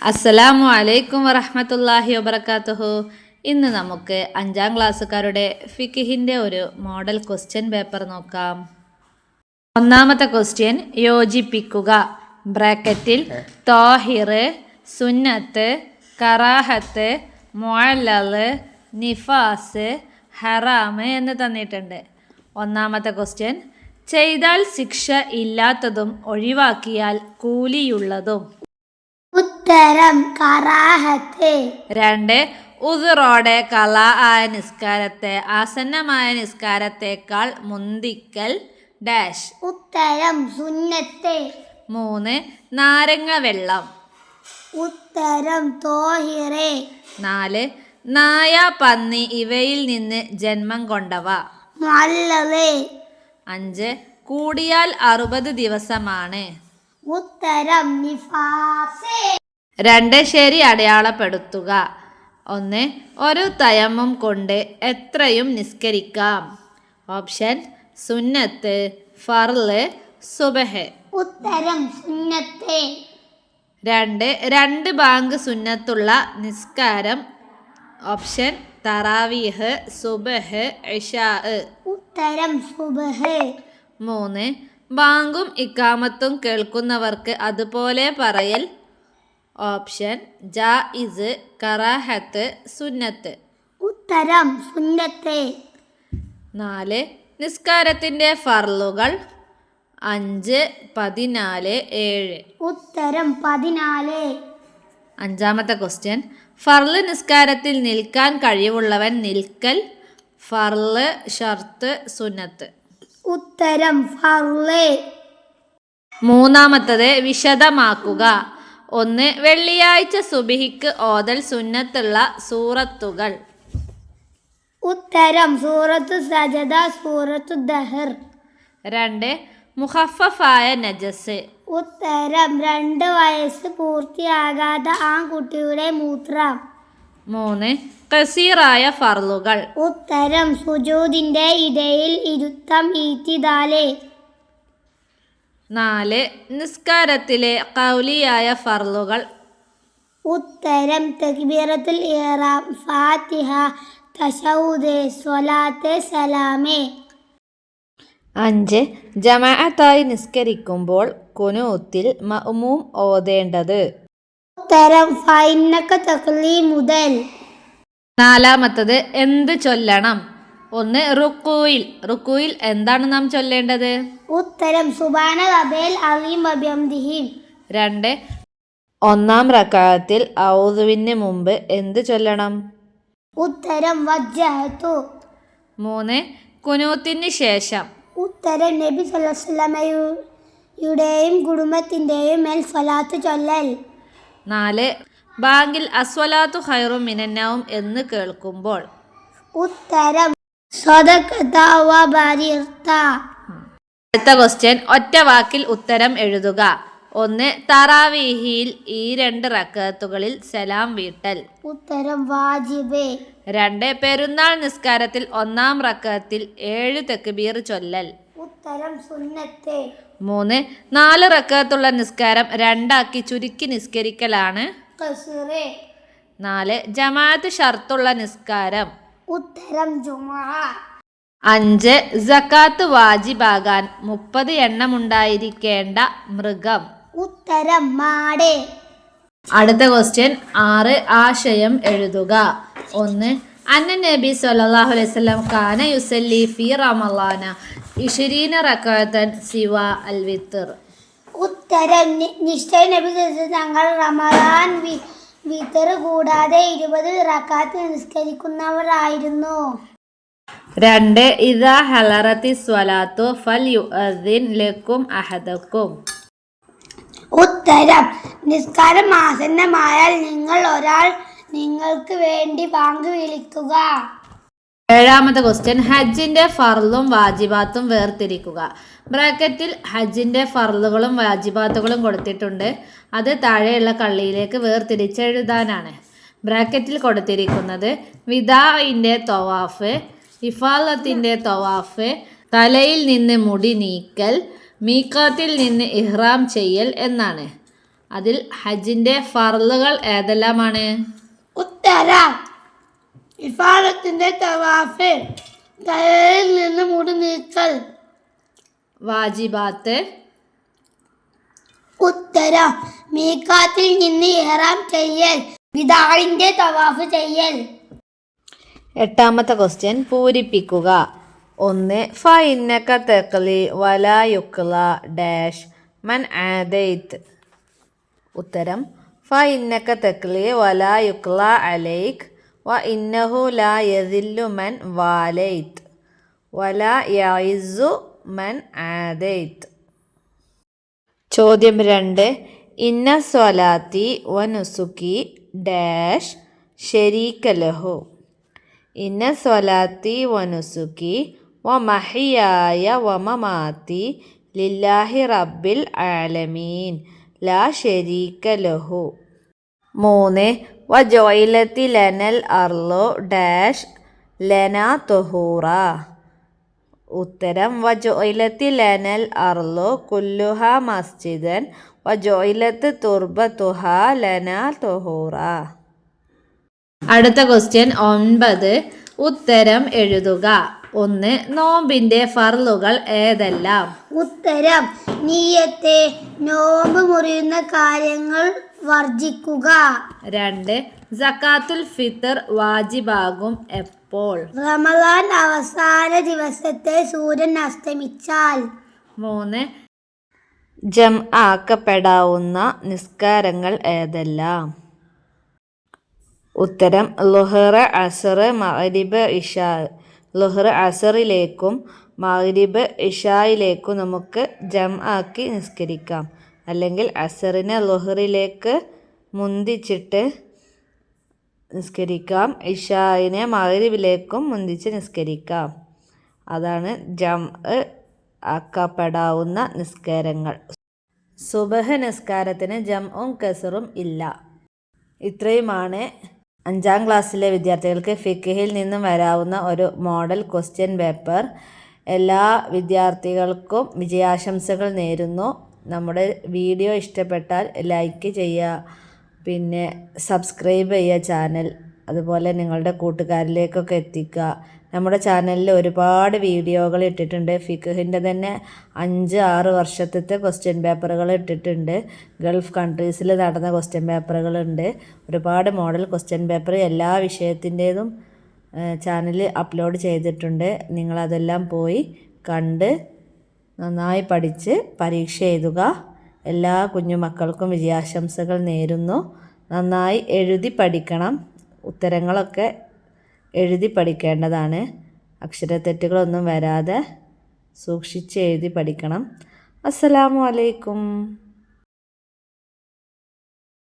അസ്സലാമു അലൈക്കും വറഹ്മത്തുള്ളാഹി വബറകാതുഹു. ഇന്ന് നമുക്ക് 5ാം ക്ലാസ്സുകാരുടെ ഫിഖിൻ്റെ ഒരു മോഡൽ ക്വസ്റ്റ്യൻ പേപ്പർ നോക്കാം. ഒന്നാമത്തെ ക്വസ്റ്റ്യൻ, യോജിപ്പിക്കുക. ബ്രാക്കറ്റിൽ താഹിർ, സുന്നത്ത്, കറാഹത്ത്, മുഅല്ലൽ, നിഫാസ്, ഹറാം എന്ന് തന്നിട്ടുണ്ട്. ഒന്നാമത്തെ ക്വസ്റ്റ്യൻ, ചെയ്താൽ ശിക്ഷ ഇല്ലാത്തതും ഒഴിവാക്കിയാൽ കൂലിയുള്ളതും. ഉത്തരം കറാഹത്ത്. 2. ഉദുറോടെ കളാ ആയ നിസ്കാരത്തെ ആസന്നമായ നിസ്കാരത്തേക്കാൾ മുന്തിക്കൽ ഡാഷ്. ഉത്തരം സുന്നത്ത്. 3. നാരങ്ങ വെള്ളം. ഉത്തരം തോഹിറെ. 4. നായ, പന്നി ഇവയിൽ നിന്ന് ജന്മം കൊണ്ടവ. മുഅല്ലല്. 5. കൂടിയാൽ 60 ദിവസമാണ്. ഉത്തരം നിഫാസ്. 2. ശരി അടയാളപ്പെടുത്തുക. 1. ഒരു തയമ്മും കൊണ്ട് എത്രയും നിസ്കരിക്കാം. ഓപ്ഷൻ: സുന്നത്ത്, ഫർള്, സുബഹ്. ഉത്തരം സുന്നത്ത്. 2. 2 ബാങ്ക് സുന്നത്തുള്ള നിസ്കാരം. ഓപ്ഷൻ: തറാവീഹ്, സുബഹ്, ഇശാ. ഉത്തരം സുബഹ്. 3. ബാങ്കും ഇഖാമത്തും കേൾക്കുന്നവർക്ക് അതുപോലെ പറയൽ. ഓപ്ഷൻ: ജായിസ്, കറാഹത്ത്, സുന്നത്ത്. ഉത്തരം സുന്നത്ത്. 4. നിസ്കാരത്തിൻ്റെ ഫർളുകൾ. 5, 14, 7. ഉത്തരം 14. 5ാമത്തെ ക്വസ്റ്റ്യൻ, ഫർള് നിസ്കാരത്തിൽ നിൽക്കാൻ കഴിവുള്ളവൻ നിൽക്കൽ. ഫർള്, ഷർത്ത്, സുന്നത്ത്. ഉത്തരം ഫർള്. 3ാമത്തത് വിശദമാക്കുക. 1. വെള്ളിയാഴ്ച സുബ്ഹിക്ക് ഓതൽ സുന്നത്തുള്ള സൂറത്തുകൾ. ഉത്തരം സൂറത്തു സജദ, സൂറത്തു ദഹർ. 2. മുഖഫഫായ നജസ്. ഉത്തരം 2 വയസ്സ് പൂർത്തിയാകാത്ത ആൺകുട്ടിയുടെ മൂത്രം. 3. ഖസീറായ ഫർളുകൾ. ഉത്തരം സുജൂദിന്റെ ഇടയിൽ ഇരുത്തം, ഈത്തിദാല്. 4. നിസ്കാരത്തിലെ ഖൗലിയായ ഫർളുകൾ. ഉത്തരം തക്ബീറത്തുൽ ഇഹ്റാം, ഫാത്തിഹ, തശഹുദ്, സ്വലാത്ത്, സലാമ്. 5. ജമാഅത്തായി നിസ്കരിക്കുമ്പോൾ ഖുനൂത്തിൽ മഅ്മൂം ഓതേണ്ടത്. ഉത്തരം ഫഇന്നക തഖ്ലി മുതൽ. 4ാമത്തത് എന്ത് ചൊല്ലണം. 1. റുക്കൂയിൽ എന്താണ് നാം ചൊല്ലേണ്ടത്. ഉത്തരം സുബ്ഹാന റബ്ബിൽ അസീം വബിഹംദിഹി. 2. 1ാം റക്അത്തിൽ ഔദുവിന് മുമ്പ് എന്ത് ചൊല്ലണം. ഉത്തരം വജ്ജഹതു. 3. ഖുനൂത്തിന് ശേഷം. ഉത്തരം നബി സല്ലല്ലാഹു അലൈഹി വസല്ലമയുടെയും കുടുംബത്തിന്റെയും മേൽ സ്വലാത്ത് ചൊല്ലൽ. 4. ബാങ്കിൽ അസ്വലാത്തു ഖൈറു മിനന്നൗം എന്ന് കേൾക്കുമ്പോൾ. ഉത്തരം സദഖത വ ബരിർത. അടുത്ത ക്വസ്റ്റ്യൻ, ഒറ്റ വാക്കിൽ ഉത്തരം എഴുതുക. 1. തറാവീഹിൽ ഈ 2 റക്അത്തുകളിൽ സലാം വീട്ടൽ. ഉത്തരം വാജിബ്. 2. പെരുന്നാൾ നിസ്കാരത്തിൽ 1ാം റക്അത്തിൽ 7 തക്ബീർ ചൊല്ലൽ. ഉത്തരം സുന്നത്ത്. 3. 4 റക്അത്തുള്ള നിസ്കാരം 2 ആക്കി ചുരുക്കി നിസ്കരിക്കലാണ്. ഖസ്റ്. 4. ജമാഅത്ത് ഷർത്തുള്ള നിസ്കാരം. ഉത്തരം ജുമുഅ. 5. സകാത്ത് വാജിബാകാൻ 30 എണ്ണമുണ്ടായിരിക്കേണ്ട മൃഗം. ഉത്തരം മാട്. അടുത്ത ക്വസ്റ്റ്യൻ, 6 ആശയം എഴുതുക. 1. അന്ന നബി സല്ലല്ലാഹു അലൈഹി വസല്ലം കാന യുസല്ലി ഫി റമളാന 20 റക്അത്തൻ സിവ അൽ വിത്ർ. ഉത്തരം നിശ്ചയ നബി തങ്ങൾ റമളാൻ വിത്ർ കൂടാതെ 20 റക്അത്ത് നിസ്കരിക്കുന്നവരായിരുന്നു. 2. ഇദാ ഹലറത്തി സ്വലാത്തു ഫൽ യുഅദ്ദിൻ ലക്കും അഹദക്കും. ഉത്തരം നിസ്കാരം ആസന്നമായാൽ ഒരാൾ നിങ്ങൾക്ക് വേണ്ടി ബാങ്ക് വിളിക്കുക. 7ാമത്തെ ക്വസ്റ്റ്യൻ, ഹജ്ജിന്റെ ഫർളും വാജിബാത്തും വേർതിരിക്കുക. ബ്രാക്കറ്റിൽ ഹജ്ജിന്റെ ഫർളുകളും വാജിബാത്തുകളും കൊടുത്തിട്ടുണ്ട്. അത് താഴെയുള്ള കള്ളിയിലേക്ക് വേർതിരിച്ചെഴുതാനാണ്. ബ്രാക്കറ്റിൽ കൊടുത്തിരിക്കുന്നത് വിദാഇന്റെ തവാഫ്, ഇഫാലത്തിന്റെ തവാഫ്, തലയിൽ നിന്ന് മുടി നീക്കൽ, മീഖാത്തിൽ നിന്ന് ഇഹ്റാം ചെയ്യൽ എന്നാണ്. അതിൽ ഹജ്ജിൻ്റെ ഫർളുകൾ ഏതെല്ലാമാണ്? ഉത്തരം ഇഫാദത്തിന്റെ തവാഫ്, തലയിൽ നിന്ന് മുടി നീക്കൽ. വാജിബാത്ത്. ഉത്തരം മീഖാത്തിൽ നിന്ന് ഇഹ്റാം ചെയ്യൽ, വിദാഇന്റെ തവാഫ് ചെയ്യൽ. 8ാമത്തെ ക്വസ്റ്റ്യൻ പൂരിപ്പിക്കുക. 1 ഫഇന്നക തഖ്ലി വലാ യുക്ല ഡാഷ് മൻ ആദൈത്. ഉത്തരം ഫഇന്നക തഖ്ലി വലാ യുക്ല അലൈക് വ ഇന്നഹു ലാ യദില്ലു മൻ വാലൈത് വലാ യഇസ്സു മൻ ആദൈത്. ചോദ്യം 2 ഇന്ന സ്വലാത്തി വ നുസുക്കി ഡാഷ് ശരീക ലഹു. ഇന്ന സ്വലാത്തി വ നുസുക്കി വ മഹിയായ വ മമാത്തി ലില്ലാഹി റബ്ബിൽ ആലമീൻ ലാ ശരീക ലഹു. 3 വ ജുഇലത്തി ലനൽ അർളു ഡാഷ് ലനാ തുഹൂറ. ഉത്തരം വ ജുഇലത്തി ലനൽ അർളു കുല്ലുഹാ മസ്ജിദൻ വ ജുഇലത്ത് തുർബത്തുഹാ ലനാ തുഹൂറ. അടുത്ത ക്വസ്റ്റ്യൻ 9 ഉത്തരം എഴുതുക. 1 നോമ്പിന്റെ ഫർളുകൾ ഏതെല്ലാം? ഉത്തരം നിയ്യത്ത്, നോമ്പ് മുറിയുന്ന കാര്യങ്ങൾ വർജിക്കുക. 2 സക്കാത്തുൽ ഫിത്തർ വാജിബാകും എപ്പോൾ? റമദാൻ അവസാന ദിവസത്തെ സൂര്യൻ അസ്തമിച്ചാൽ. 3 ജംആക്കപ്പെടാവുന്ന നിസ്കാരങ്ങൾ ഏതെല്ലാം? ഉത്തരം ളുഹർ, അസർ, മഗ്രിബ്, ഇശാ. ളുഹർ അസറിലേക്കും മഗ്രിബ് ഇശായിലേക്കും നമുക്ക് ജംആക്കി നിസ്കരിക്കാം. അല്ലെങ്കിൽ അസറിനെ ളുഹറിലേക്ക് മുന്തിച്ചിട്ട് നിസ്കരിക്കാം. ഇശായിനെ മഗ്രിബിലേക്കും മുന്തിച്ച് നിസ്കരിക്കാം. അതാണ് ജംഅ് ആക്കപ്പെടാവുന്ന നിസ്കാരങ്ങൾ. സുബഹ് നിസ്കാരത്തിന് ജംഉം കസറും ഇല്ല. ഇത്രയുമാണ് 5ാം ക്ലാസ്സിലെ വിദ്യാർത്ഥികൾക്ക് ഫിഖ്ഹിൽ നിന്നും വരാവുന്ന ഒരു മോഡൽ ക്വസ്റ്റ്യൻ പേപ്പർ. എല്ലാ വിദ്യാർത്ഥികൾക്കും വിജയാശംസകൾ നേരുന്നു. നമ്മുടെ വീഡിയോ ഇഷ്ടപ്പെട്ടാൽ ലൈക്ക് ചെയ്യുക, പിന്നെ സബ്സ്ക്രൈബ് ചെയ്യുക ചാനൽ. അതുപോലെ നിങ്ങളുടെ കൂട്ടുകാരിലേക്കൊക്കെ എത്തിക്കുക. നമ്മുടെ ചാനലിൽ ഒരുപാട് വീഡിയോകൾ ഇട്ടിട്ടുണ്ട്. ഫിഖ്ഹിൻ്റെ തന്നെ 5-6 വർഷത്തെ ക്വസ്റ്റ്യൻ പേപ്പറുകൾ ഇട്ടിട്ടുണ്ട്. ഗൾഫ് കൺട്രീസിൽ നടന്ന ക്വസ്റ്റ്യൻ പേപ്പറുകളുണ്ട്. ഒരുപാട് മോഡൽ ക്വസ്റ്റ്യൻ പേപ്പർ എല്ലാ വിഷയത്തിൻ്റേതും ചാനലിൽ അപ്ലോഡ് ചെയ്തിട്ടുണ്ട്. നിങ്ങളതെല്ലാം പോയി കണ്ട് നന്നായി പഠിച്ച് പരീക്ഷ എഴുതുക. എല്ലാ കുഞ്ഞുമക്കൾക്കും വിജയാശംസകൾ നേരുന്നു. നന്നായി എഴുതി പഠിക്കണം. ഉത്തരങ്ങളൊക്കെ എഴുതി പഠിക്കേണ്ടതാണ്. അക്ഷരത്തെറ്റുകളൊന്നും വരാതെ സൂക്ഷിച്ച് എഴുതി പഠിക്കണം. അസ്സലാമു അലൈക്കും.